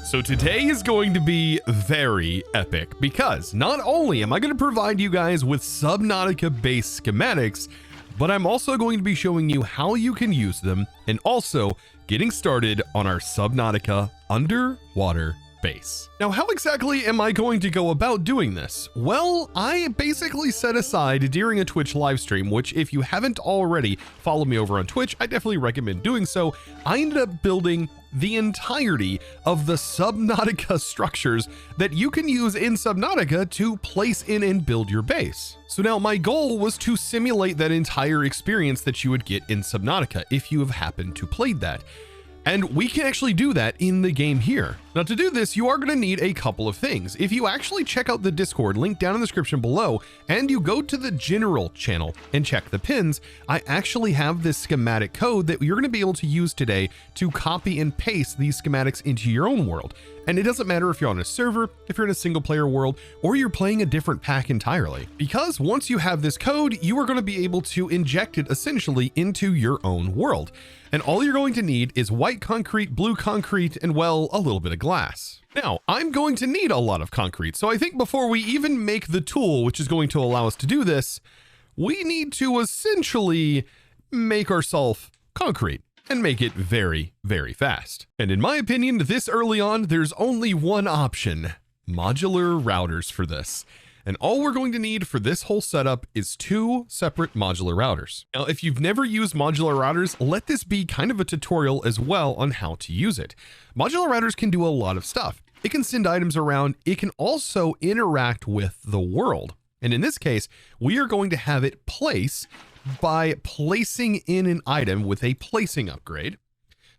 So today is going to be very epic because not only am I going to provide you guys with Subnautica based schematics, but I'm also going to be showing you how you can use them and also getting started on our Subnautica underwater base. Now, how exactly am I going to go about doing this? Well, I basically set aside during a Twitch live stream, which if you haven't already followed me over on Twitch, I definitely recommend doing so. I ended up building the entirety of the Subnautica structures that you can use in Subnautica to place in and build your base. So now my goal was to simulate that entire experience that you would get in Subnautica if you have happened to play that. And we can actually do that in the game here. Now to do this, you are going to need a couple of things. If you actually check out the Discord link down in the description below, and you go to the general channel and check the pins, I actually have this schematic code that you're going to be able to use today to copy and paste these schematics into your own world. And it doesn't matter if you're on a server, if you're in a single player world, or you're playing a different pack entirely. Because once you have this code, you are going to be able to inject it essentially into your own world. And all you're going to need is white concrete, blue concrete, and well, a little bit of glass. Now, I'm going to need a lot of concrete. So I think before we even make the tool, which is going to allow us to do this, we need to essentially make ourselves concrete and make it very, very fast. And in my opinion, this early on, there's only one option: modular routers for this. And all we're going to need for this whole setup is 2 separate modular routers. Now, if you've never used modular routers, let this be kind of a tutorial as well on how to use it. Modular routers can do a lot of stuff. It can send items around. It can also interact with the world. And in this case, we are going to have it place by placing in an item with a placing upgrade.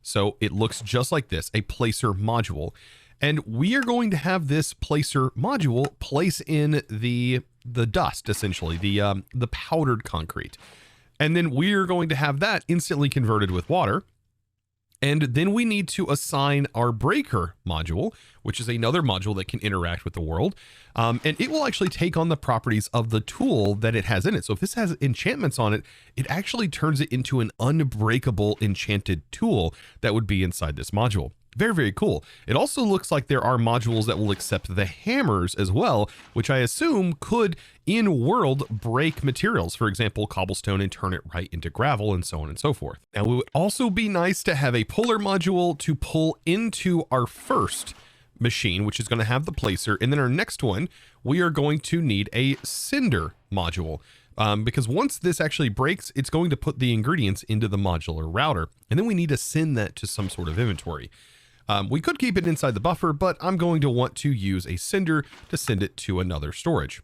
So it looks just like this, a placer module. And we are going to have this placer module place in the dust, essentially, the powdered concrete. And then we are going to have that instantly converted with water. And then we need to assign our breaker module, which is another module that can interact with the world. And it will actually take on the properties of the tool that it has in it. So if this has enchantments on it, it actually turns it into an unbreakable enchanted tool that would be inside this module. Very, very cool. It also looks like there are modules that will accept the hammers as well, which I assume could in world break materials, for example, cobblestone, and turn it right into gravel and so on and so forth. Now, it would also be nice to have a puller module to pull into our first machine, which is going to have the placer. And then our next one, we are going to need a cinder module. Because once this actually breaks, it's going to put the ingredients into the modular router. And then we need to send that to some sort of inventory. We could keep it inside the buffer, but I'm going to want to use a cinder to send it to another storage.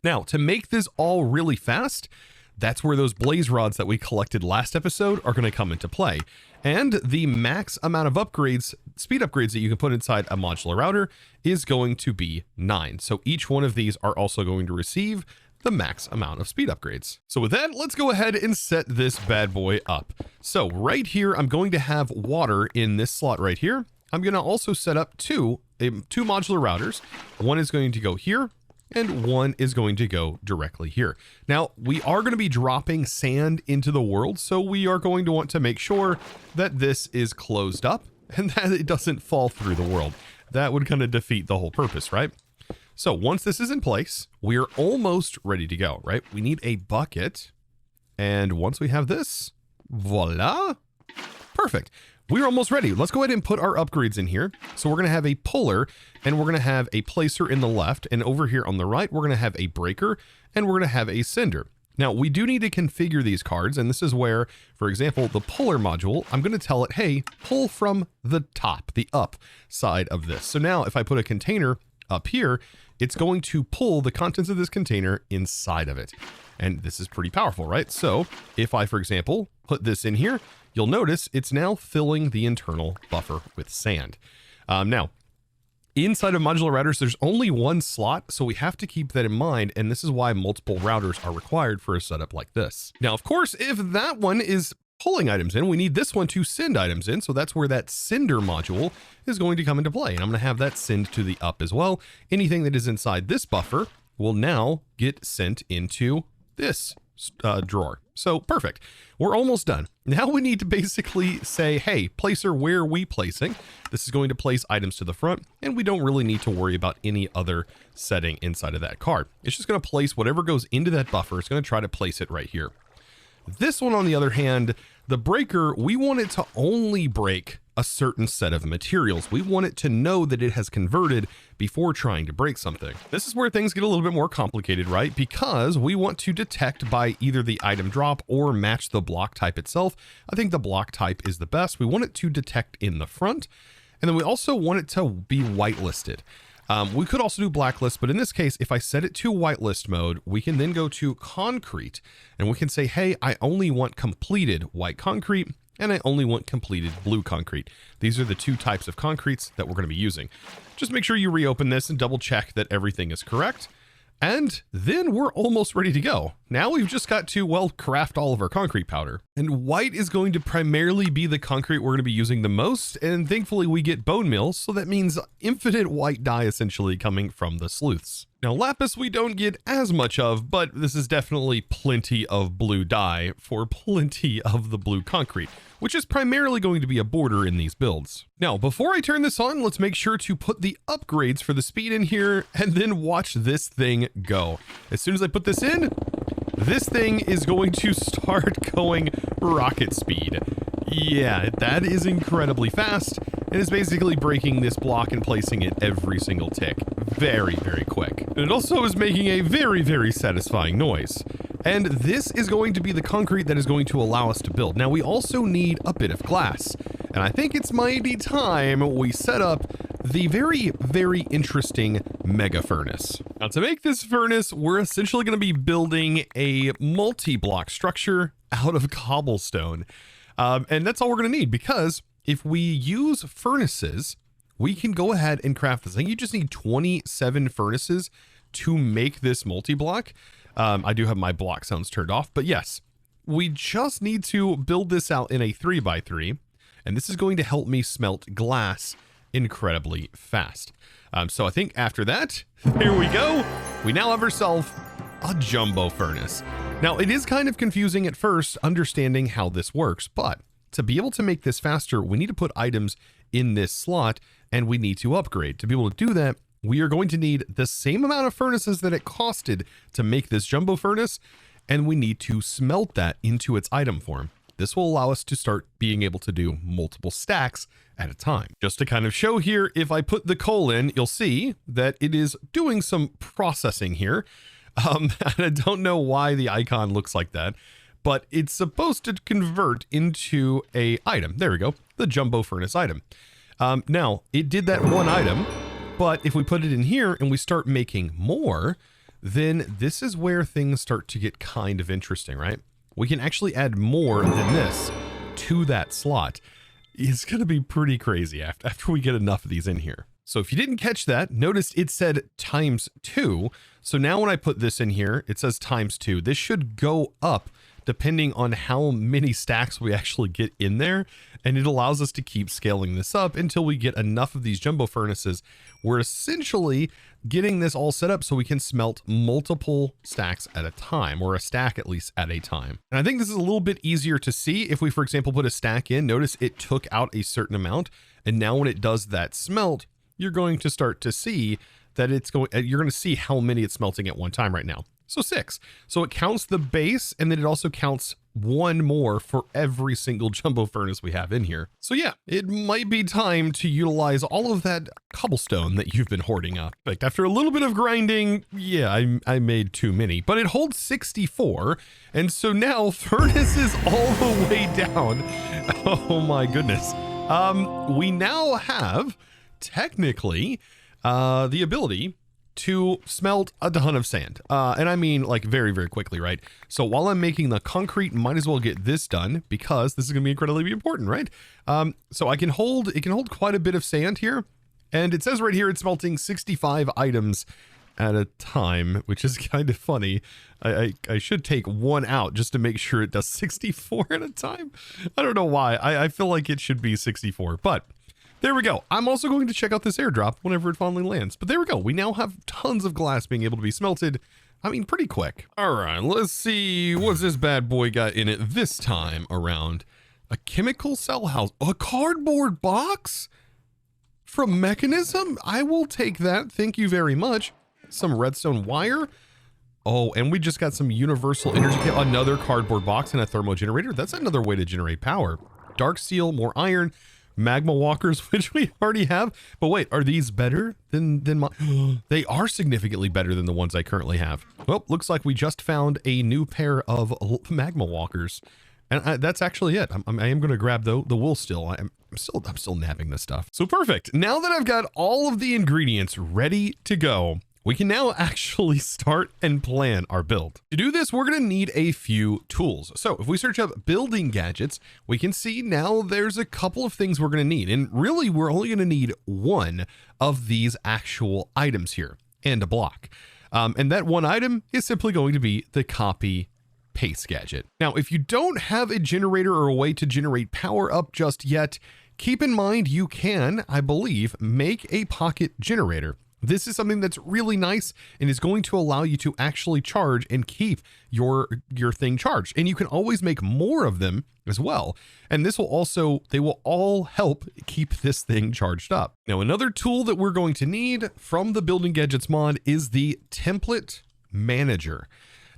Now, to make this all really fast, that's where those blaze rods that we collected last episode are going to come into play. And the max amount of upgrades, speed upgrades that you can put inside a modular router is going to be 9. So each one of these are also going to receive the max amount of speed upgrades. So with that, let's go ahead and set this bad boy up. So right here, I'm going to have water in this slot right here. I'm going to also set up two modular routers. One is going to go here and one is going to go directly here. Now, we are going to be dropping sand into the world, so we are going to want to make sure that this is closed up and that it doesn't fall through the world. That would kind of defeat the whole purpose, right? So once this is in place, we are almost ready to go, right? We need a bucket. And once we have this, voila, perfect. We're almost ready. Let's go ahead and put our upgrades in here. So we're going to have a puller and we're going to have a placer in the left. And over here on the right, we're going to have a breaker and we're going to have a cinder. Now we do need to configure these cards. And this is where, for example, the puller module, I'm going to tell it, hey, pull from the top, the up side of this. So now if I put a container up here, it's going to pull the contents of this container inside of it. And this is pretty powerful, right? So if I, for example, put this in here, you'll notice it's now filling the internal buffer with sand. Now, inside of modular routers, there's only one slot, so we have to keep that in mind. And this is why multiple routers are required for a setup like this. Now, of course, if that one is pulling items in, we need this one to send items in. So that's where that cinder module is going to come into play. And I'm going to have that send to the up as well. Anything that is inside this buffer will now get sent into this drawer. So perfect. We're almost done. Now we need to basically say, hey, placer, where are we placing? This is going to place items to the front, and we don't really need to worry about any other setting inside of that card. It's just going to place whatever goes into that buffer. It's going to try to place it right here. This one, on the other hand, the breaker, we want it to only break a certain set of materials. We want it to know that it has converted before trying to break something. This is where things get a little bit more complicated, right? Because we want to detect by either the item drop or match the block type itself. I think the block type is the best. We want it to detect in the front, and then we also want it to be whitelisted. We could also do blacklist, but in this case, if I set it to whitelist mode, we can then go to concrete and we can say, hey, I only want completed white concrete and I only want completed blue concrete. These are the two types of concretes that we're going to be using. Just make sure you reopen this and double check that everything is correct. And then we're almost ready to go. Now we've just got to, well, craft all of our concrete powder. And white is going to primarily be the concrete we're going to be using the most. And thankfully we get bone meal, so that means infinite white dye essentially coming from the sleuths. Now lapis we don't get as much of, but this is definitely plenty of blue dye for plenty of the blue concrete, which is primarily going to be a border in these builds. Now, before I turn this on, let's make sure to put the upgrades for the speed in here and then watch this thing go. As soon as I put this in, this thing is going to start going rocket speed. Yeah, that is incredibly fast. It is basically breaking this block and placing it every single tick. Very, very quick. And it also is making a very, very satisfying noise. And this is going to be the concrete that is going to allow us to build. Now we also need a bit of glass. And I think it's mighty time we set up the very, very interesting mega furnace. Now to make this furnace, we're essentially going to be building a multi-block structure out of cobblestone. And that's all we're going to need, because if we use furnaces, we can go ahead and craft this. I think you just need 27 furnaces to make this multi-block. I do have my block sounds turned off, but yes, we just need to build this out in a 3x3, and this is going to help me smelt glass incredibly fast. So I think after that, here we go. We now have ourselves a jumbo furnace. Now it is kind of confusing at first understanding how this works, but to be able to make this faster, we need to put items in this slot and we need to upgrade. To be able to do that, we are going to need the same amount of furnaces that it costed to make this jumbo furnace, and we need to smelt that into its item form. This will allow us to start being able to do multiple stacks at a time. Just to kind of show here, if I put the coal in, you'll see that it is doing some processing here. And I don't know why the icon looks like that, but it's supposed to convert into a item. There we go, the jumbo furnace item. Now, it did that one item, but if we put it in here and we start making more, then this is where things start to get kind of interesting, right? We can actually add more than this to that slot. It's going to be pretty crazy after we get enough of these in here. So if you didn't catch that, notice it said ×2. So now when I put this in here, it says ×2. This should go up depending on how many stacks we actually get in there. And it allows us to keep scaling this up until we get enough of these jumbo furnaces. We're essentially getting this all set up so we can smelt multiple stacks at a time, or a stack at least at a time. And I think this is a little bit easier to see if we, for example, put a stack in. Notice it took out a certain amount. And now when it does that smelt, you're going to start to see that you're going to see how many it's smelting at one time right now. So 6. So it counts the base, and then it also counts one more for every single jumbo furnace we have in here. So yeah, it might be time to utilize all of that cobblestone that you've been hoarding up. Like after a little bit of grinding, yeah, I made too many, but it holds 64. And so now furnace is all the way down. Oh my goodness. We now have technically the ability to smelt a ton of sand. And I mean like very, very quickly, right? So while I'm making the concrete, might as well get this done because this is gonna be incredibly important, right? So it can hold quite a bit of sand here. And it says right here, it's smelting 65 items at a time, which is kind of funny. I should take one out just to make sure it does 64 at a time. I don't know why. I feel like it should be 64, but There we go. I'm also going to check out this airdrop whenever it finally lands. But there we go. We now have tons of glass being able to be smelted. I mean, pretty quick. All right, let's see what's this bad boy got in it this time around. A chemical cell house, a cardboard box from Mechanism. I will take that. Thank you very much. Some redstone wire. Oh, and we just got some universal energy, another cardboard box and a thermo generator. That's another way to generate power. Dark steel, more iron, magma walkers, which we already have. But wait, are these better than my? They are significantly better than the ones I currently have. Well, looks like we just found a new pair of magma walkers. And that's actually it. I am going to grab the wool still. I'm still nabbing this stuff. So perfect. Now that I've got all of the ingredients ready to go, we can now actually start and plan our build. To do this, we're going to need a few tools. So if we search up building gadgets, we can see now there's a couple of things we're going to need. And really, we're only going to need one of these actual items here and a block. And that one item is simply going to be the copy paste gadget. Now, if you don't have a generator or a way to generate power up just yet, keep in mind you can, I believe, make a pocket generator. This is something that's really nice and is going to allow you to actually charge and keep your thing charged. And you can always make more of them as well. And this will also, they will all help keep this thing charged up. Now, another tool that we're going to need from the Building Gadgets mod is the template manager.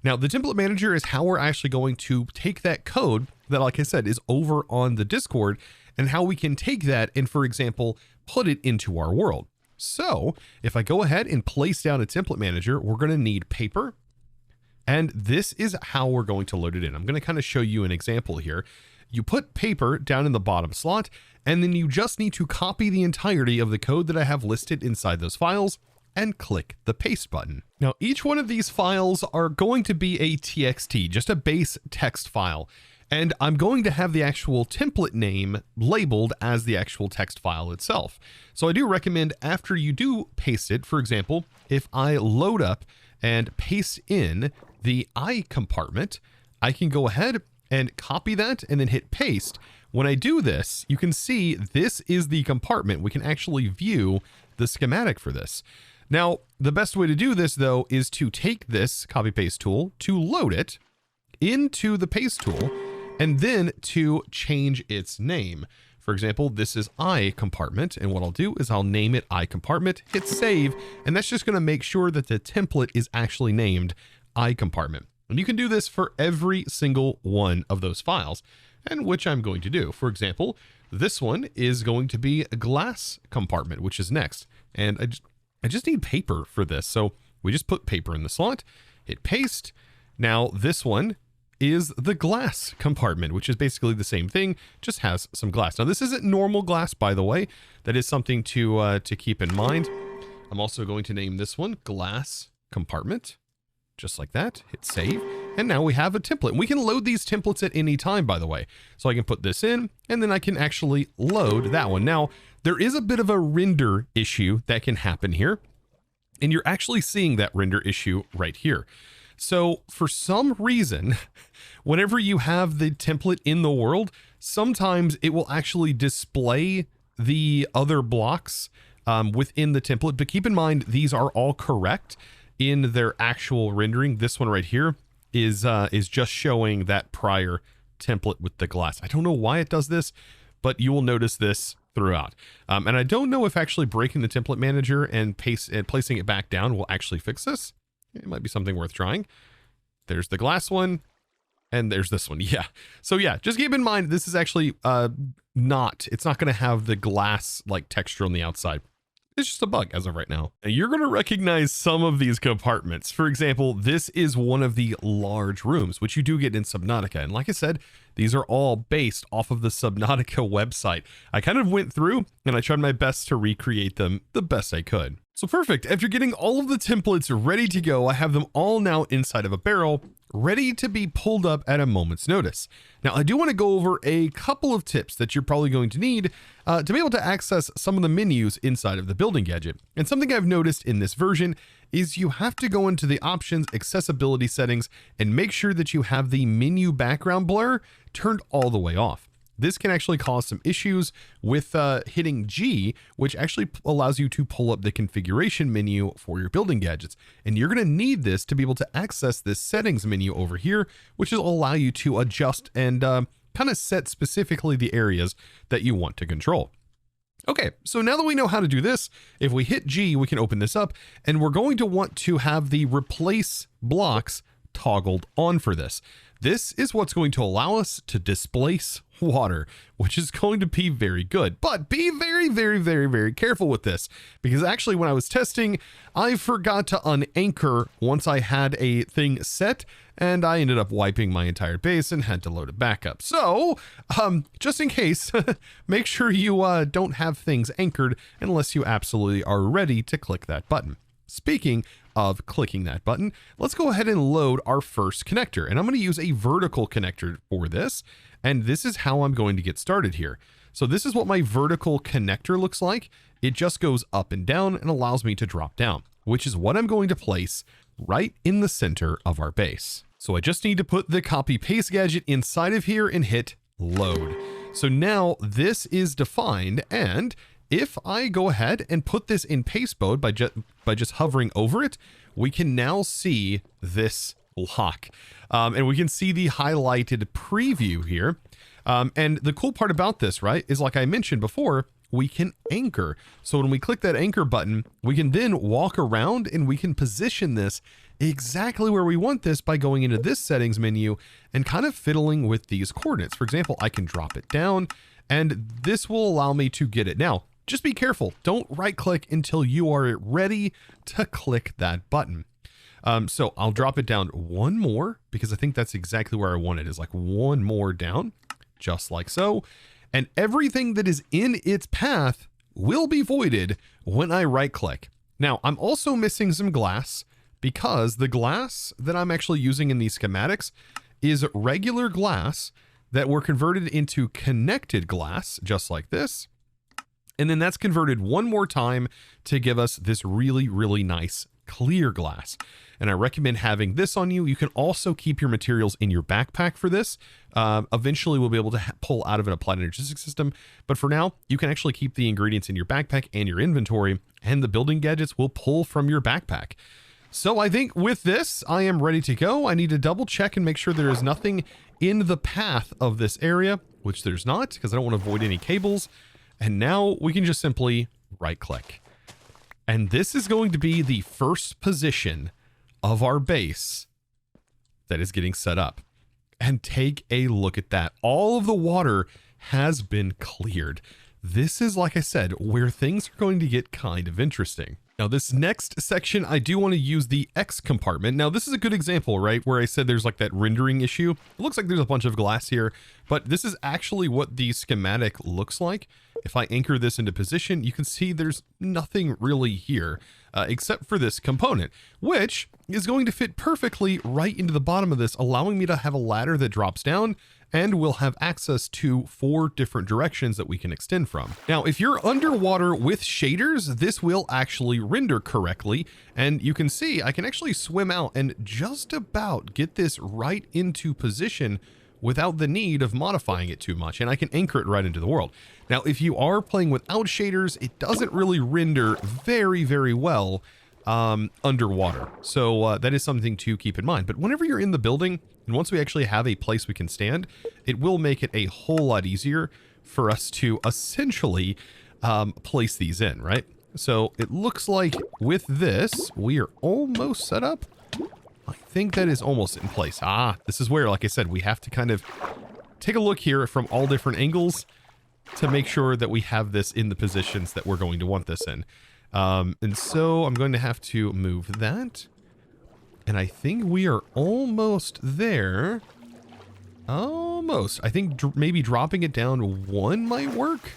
Now, the template manager is how we're actually going to take that code that, like I said, is over on the Discord, and how we can take that and, for example, put it into our world. So if I go ahead and place down a template manager, we're going to need paper. And this is how we're going to load it in. I'm going to kind of show you an example here. You put paper down in the bottom slot, and then you just need to copy the entirety of the code that I have listed inside those files and click the paste button. Now, each one of these files are going to be a TXT, just a base text file. And I'm going to have the actual template name labeled as the actual text file itself. So I do recommend after you do paste it, for example, if I load up and paste in the I compartment, I can go ahead and copy that and then hit paste. When I do this, you can see this is the compartment. We can actually view the schematic for this. Now, the best way to do this, though, is to take this copy paste tool to load it into the paste tool and then to change its name. For example, this is I compartment, and what I'll do is I'll name it I compartment, hit save, and that's just going to make sure that the template is actually named I compartment. And you can do this for every single one of those files, and which I'm going to do. For example, this one is going to be a glass compartment, which is next. And I just need paper for this. So we just put paper in the slot, hit paste. Now this one is the glass compartment, which is basically the same thing, just has some glass. Now this isn't normal glass, by the way. That is something to keep in mind. I'm also going to name this one glass compartment, just like that, hit save. And now we have a template. We can load these templates at any time, by the way. So I can put this in and then I can actually load that one. Now, there is a bit of a render issue that can happen here. And you're actually seeing that render issue right here. So for some reason, whenever you have the template in the world, sometimes it will actually display the other blocks within the template. But keep in mind, these are all correct in their actual rendering. This one right here is just showing that prior template with the glass. I don't know why it does this, but you will notice this throughout. And I don't know if actually breaking the template manager and placing it back down will actually fix this. It might be something worth trying. There's the glass one, and there's this one. Yeah. So yeah, just keep in mind, this is actually it's not going to have the glass like texture on the outside. It's just a bug as of right now. And you're going to recognize some of these compartments. For example, this is one of the large rooms, which you do get in Subnautica. And like I said, these are all based off of the Subnautica website. I kind of went through and I tried my best to recreate them the best I could. So perfect. After getting all of the templates ready to go, I have them all now inside of a barrel, ready to be pulled up at a moment's notice. Now, I do want to go over a couple of tips that you're probably going to need to be able to access some of the menus inside of the building gadget. And something I've noticed in this version is you have to go into the options accessibility settings and make sure that you have the menu background blur turned all the way off. this can actually cause some issues with hitting G, which actually allows you to pull up the configuration menu for your building gadgets. And you're going to need this to be able to access this settings menu over here, which will allow you to adjust and kind of set specifically the areas that you want to control. Okay, so now that we know how to do this, if we hit G, we can open this up, and we're going to want to have the replace blocks toggled on for this. This is what's going to allow us to displace water, which is going to be very good. But be very, very, very, very careful with this, because actually when I was testing, I forgot to unanchor once I had a thing set, and I ended up wiping my entire base and had to load it back up. So, just in case, make sure you don't have things anchored unless you absolutely are ready to click that button. Speaking of clicking that button, let's go ahead and load our first connector. And I'm going to use a vertical connector for this. And this is how I'm going to get started here. So this is what my vertical connector looks like. It just goes up and down and allows me to drop down, which is what I'm going to place right in the center of our base. So I just need to put the copy paste gadget inside of here and hit load. So now this is defined, and if I go ahead and put this in paste mode by just hovering over it, we can now see this lock. And we can see the highlighted preview here. And the cool part about this, right, is like I mentioned before, we can anchor. So when we click that anchor button, we can then walk around and we can position this exactly where we want this by going into this settings menu and kind of fiddling with these coordinates. For example, I can drop it down and this will allow me to get it. Now, just be careful. Don't right click until you are ready to click that button. So I'll drop it down one more because I think that's exactly where I want it, is like one more down, just like so. And everything that is in its path will be voided when I right click. Now I'm also missing some glass because the glass that I'm actually using in these schematics is regular glass that were converted into connected glass, just like this. And then that's converted one more time to give us this really, really nice clear glass. And I recommend having this on you. You can also keep your materials in your backpack for this. Eventually we'll be able to pull out of an applied energetic system. But for now, you can actually keep the ingredients in your backpack and your inventory, and the building gadgets will pull from your backpack. So I think with this, I am ready to go. I need to double check and make sure there is nothing in the path of this area, which there's not, because I don't want to avoid any cables. And now we can just simply right click. And this is going to be the first position of our base that is getting set up. And take a look at that. All of the water has been cleared. This is, like I said, where things are going to get kind of interesting. Now, this next section, I do want to use the X compartment. Now, this is a good example, right, where I said there's like that rendering issue. It looks like there's a bunch of glass here, but this is actually what the schematic looks like. If I anchor this into position, you can see there's nothing really here except for this component, which is going to fit perfectly right into the bottom of this, allowing me to have a ladder that drops down, and we'll have access to 4 different directions that we can extend from. Now, if you're underwater with shaders, this will actually render correctly. And you can see I can actually swim out and just about get this right into position without the need of modifying it too much. And I can anchor it right into the world. Now, if you are playing without shaders, it doesn't really render very, very well underwater. So that is something to keep in mind. But whenever you're in the building, and once we actually have a place we can stand, it will make it a whole lot easier for us to essentially place these in, right? So it looks like with this, we are almost set up. I think that is almost in place. This is where, like I said, we have to kind of take a look here from all different angles to make sure that we have this in the positions that we're going to want this in. And so I'm going to have to move that. And I think we are almost there. Almost. I think maybe dropping it down 1 might work.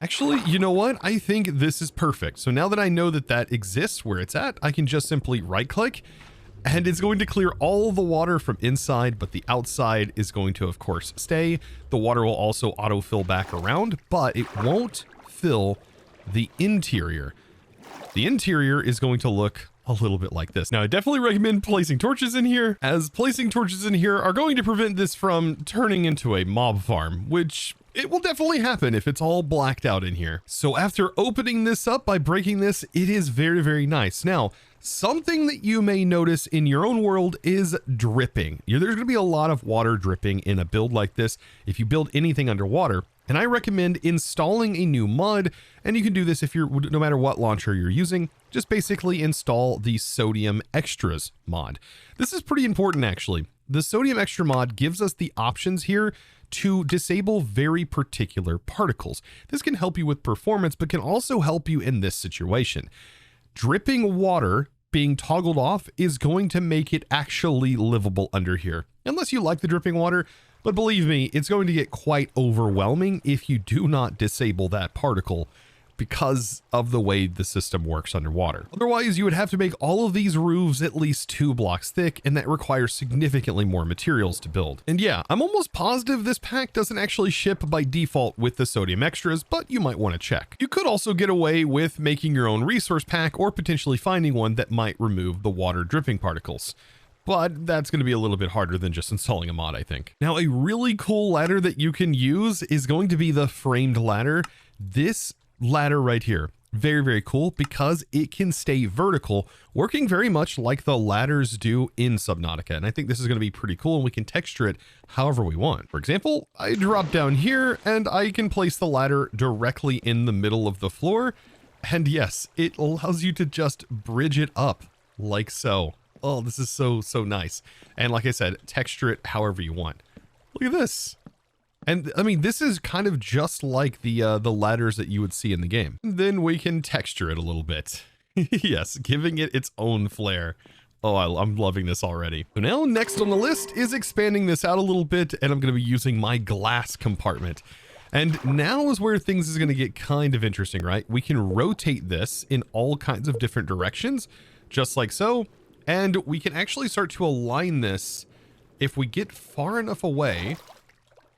Actually, you know what? I think this is perfect. So now that I know that that exists where it's at, I can just simply right click and it's going to clear all the water from inside, but the outside is going to, of course, stay. The water will also autofill back around, but it won't fill the interior. The interior is going to look a little bit like this. Now, I definitely recommend placing torches in here, as placing torches in here are going to prevent this from turning into a mob farm, which it will definitely happen if it's all blacked out in here. So after opening this up by breaking this, it is very, very nice. Now, something that you may notice in your own world is dripping. There's going to be a lot of water dripping in a build like this if you build anything underwater. And I recommend installing a new mod, and you can do this if you're, no matter what launcher you're using, just basically install the Sodium Extras mod. This is pretty important actually. The Sodium Extra mod gives us the options here to disable very particular particles. This can help you with performance, but can also help you in this situation. Dripping water being toggled off is going to make it actually livable under here, unless you like the dripping water. But believe me, it's going to get quite overwhelming if you do not disable that particle because of the way the system works underwater. Otherwise, you would have to make all of these roofs at least 2 blocks thick, and that requires significantly more materials to build. And yeah, I'm almost positive this pack doesn't actually ship by default with the Sodium Extras, but you might want to check. You could also get away with making your own resource pack or potentially finding one that might remove the water dripping particles. But that's going to be a little bit harder than just installing a mod, I think. Now, a really cool ladder that you can use is going to be the framed ladder. This ladder right here, very, very cool because it can stay vertical, working very much like the ladders do in Subnautica. And I think this is going to be pretty cool, and we can texture it however we want. For example, I drop down here and I can place the ladder directly in the middle of the floor. And yes, it allows you to just bridge it up like so. Oh, this is so nice. And like I said, texture it however you want. Look at this. And I mean, this is kind of just like the ladders that you would see in the game. And then we can texture it a little bit. Yes, giving it its own flair. Oh, I'm loving this already. So now next on the list is expanding this out a little bit, and I'm going to be using my glass compartment. And now is where things is going to get kind of interesting, right? We can rotate this in all kinds of different directions, just like so. And we can actually start to align this. If we get far enough away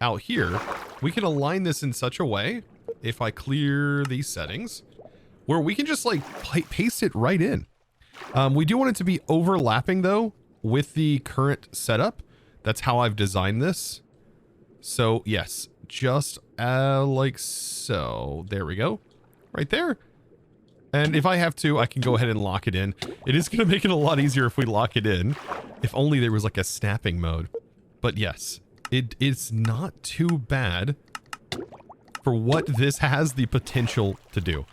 out here, we can align this in such a way, if I clear these settings, where we can just like paste it right in. We do want it to be overlapping though with the current setup. That's how I've designed this. So yes, just like so. There we go. Right there. And if I have to, I can go ahead and lock it in. It is going to make it a lot easier if we lock it in. If only there was like a snapping mode. But yes, it's not too bad for what this has the potential to do.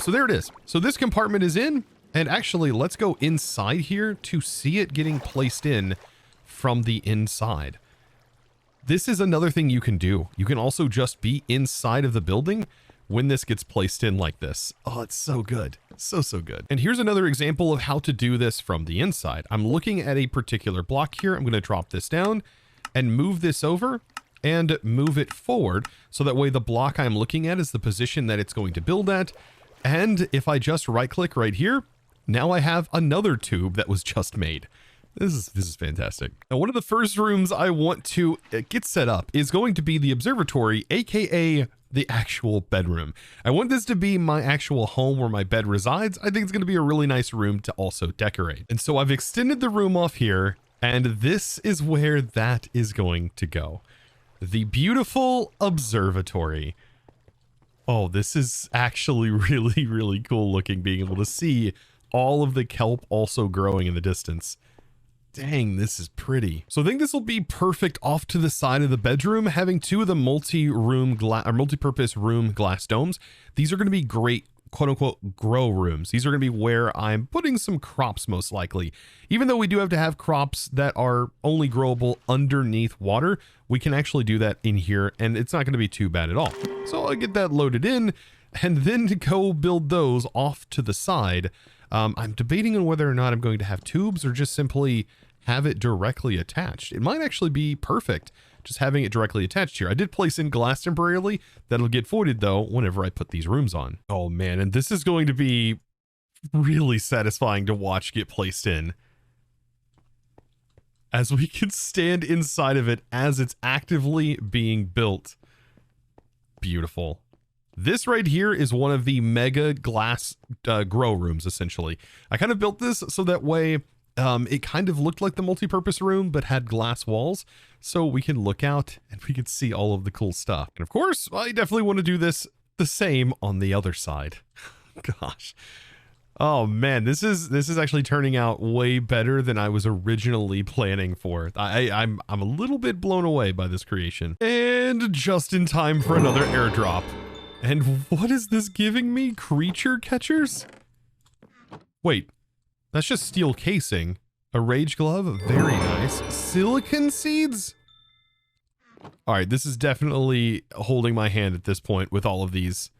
So there it is. So this compartment is in. And actually, let's go inside here to see it getting placed in from the inside. This is another thing you can do. You can also just be inside of the building when this gets placed in like this. Oh, it's so good. So good. And here's another example of how to do this from the inside. I'm looking at a particular block here. I'm going to drop this down and move this over and move it forward. So that way the block I'm looking at is the position that it's going to build at. And if I just right click right here, now I have another tube that was just made. This is fantastic. Now, one of the first rooms I want to get set up is going to be the Observatory, aka the actual bedroom. I want this to be my actual home where my bed resides. I think it's going to be a really nice room to also decorate. And so I've extended the room off here, and this is where that is going to go. The beautiful Observatory. Oh, this is actually really cool looking, being able to see all of the kelp also growing in the distance. Dang, this is pretty. So I think this will be perfect off to the side of the bedroom, having 2 of the multi-purpose room glass domes. These are going to be great, quote unquote, grow rooms. These are going to be where I'm putting some crops most likely. Even though we do have to have crops that are only growable underneath water, we can actually do that in here, and it's not going to be too bad at all. So I'll get that loaded in and then go build those off to the side. I'm debating on whether or not I'm going to have tubes or just simply have it directly attached. It might actually be perfect just having it directly attached here. I did place in glass temporarily. That'll get voided though whenever I put these rooms on. Oh man, and this is going to be really satisfying to watch get placed in, as we can stand inside of it as it's actively being built. Beautiful. This right here is one of the mega glass grow rooms, essentially. I kind of built this so that way it kind of looked like the multi-purpose room, but had glass walls. So we can look out and we can see all of the cool stuff. And of course, I definitely want to do this the same on the other side. Gosh. Oh man, this is actually turning out way better than I was originally planning for. I'm a little bit blown away by this creation. And just in time for another airdrop. And what is this giving me? Creature catchers? Wait, that's just steel casing. A rage glove, very nice. Silicon seeds? All right, this is definitely holding my hand at this point with all of these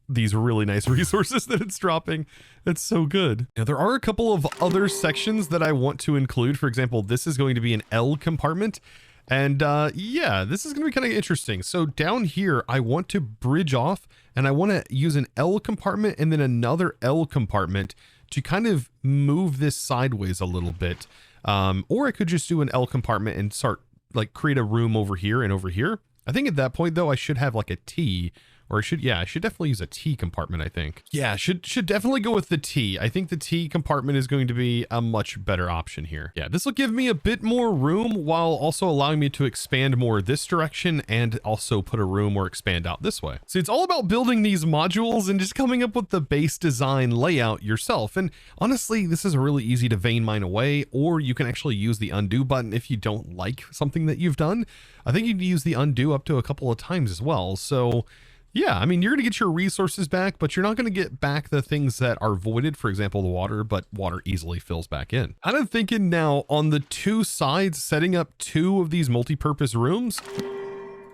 really nice resources that it's dropping. It's so good. Now, there are a couple of other sections that I want to include. For example, this is going to be an L compartment. And yeah, this is going to be kind of interesting. So down here, I want to bridge off and I want to use an L compartment and then another L compartment to kind of move this sideways a little bit. Or I could just do an L compartment and start like create a room over here and over here. I think at that point though, I should have like a T. Or I should definitely use a T compartment, I think. Yeah, should definitely go with the T. I think the T compartment is going to be a much better option here. Yeah, this will give me a bit more room while also allowing me to expand more this direction and also put a room or expand out this way. So it's all about building these modules and just coming up with the base design layout yourself. And honestly, this is really easy to vein mine away, or you can actually use the undo button if you don't like something that you've done. I think you can use the undo up to a couple of times as well. So yeah, I mean, you're going to get your resources back, but you're not going to get back the things that are voided, for example, the water, but water easily fills back in. Kind of thinking now on the two sides, setting up two of these multi-purpose rooms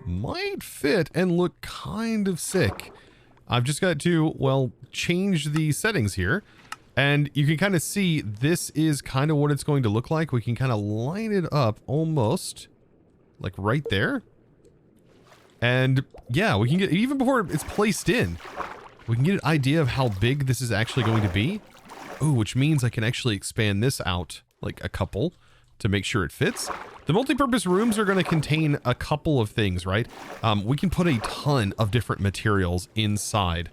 might fit and look kind of sick. I've just got to, well, change the settings here. And you can kind of see this is kind of what it's going to look like. We can kind of line it up almost like right there. And yeah, we can get, even before it's placed in, we can get an idea of how big this is actually going to be. Oh, which means I can actually expand this out like a couple to make sure it fits. The multi-purpose rooms are going to contain a couple of things, right? We can put a ton of different materials inside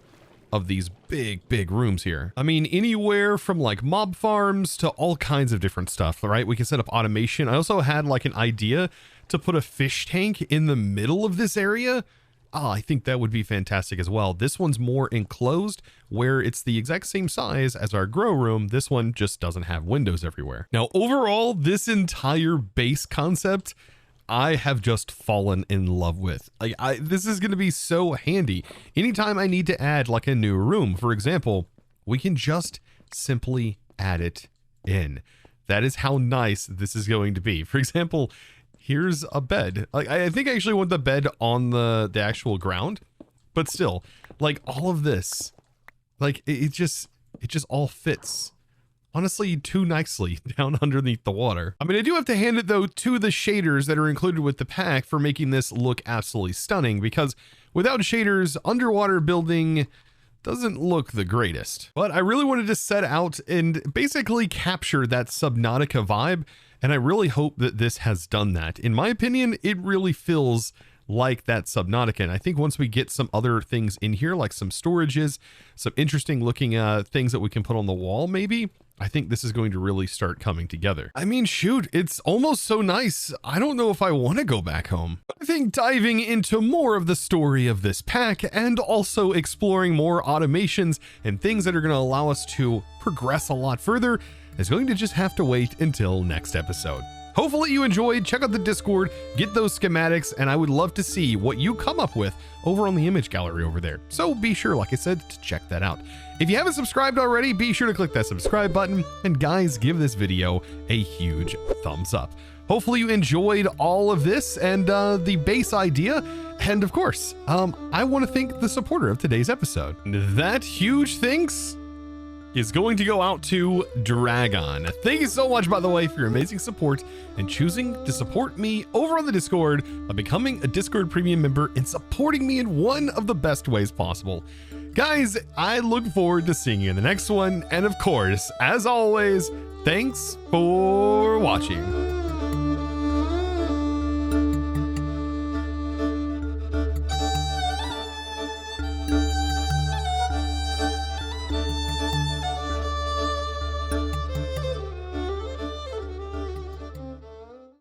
of these big rooms here. I mean, anywhere from like mob farms to all kinds of different stuff, right? We can set up automation. I also had like an idea to put a fish tank in the middle of this area. Oh, I think that would be fantastic as well. This one's more enclosed where it's the exact same size as our grow room. This one just doesn't have windows everywhere. Now, overall, this entire base concept, I have just fallen in love with. Like, this is going to be so handy. Anytime I need to add like a new room, for example, we can just simply add it in. That is how nice this is going to be. For example, here's a bed. Like, I think I actually want the bed on the actual ground, but still, like all of this, like it just all fits honestly too nicely down underneath the water. I mean, I do have to hand it though to the shaders that are included with the pack for making this look absolutely stunning, because without shaders, underwater building doesn't look the greatest. But I really wanted to set out and basically capture that Subnautica vibe, and I really hope that this has done that. In my opinion, it really feels like that Subnautica. And I think once we get some other things in here, like some storages, some interesting looking things that we can put on the wall, maybe, I think this is going to really start coming together. I mean, shoot, it's almost so nice. I don't know if I want to go back home. I think diving into more of the story of this pack and also exploring more automations and things that are going to allow us to progress a lot further is going to just have to wait until next episode. Hopefully you enjoyed. Check out the Discord, get those schematics, and I would love to see what you come up with over on the image gallery over there. So be sure, like I said, to check that out. If you haven't subscribed already, be sure to click that subscribe button. And guys, give this video a huge thumbs up. Hopefully you enjoyed all of this and the base idea. And of course, I want to thank the supporter of today's episode. That huge thanks is going to go out to Dragon. Thank you so much, by the way, for your amazing support and choosing to support me over on the Discord by becoming a Discord premium member and supporting me in one of the best ways possible. Guys, I look forward to seeing you in the next one. And of course, as always, thanks for watching.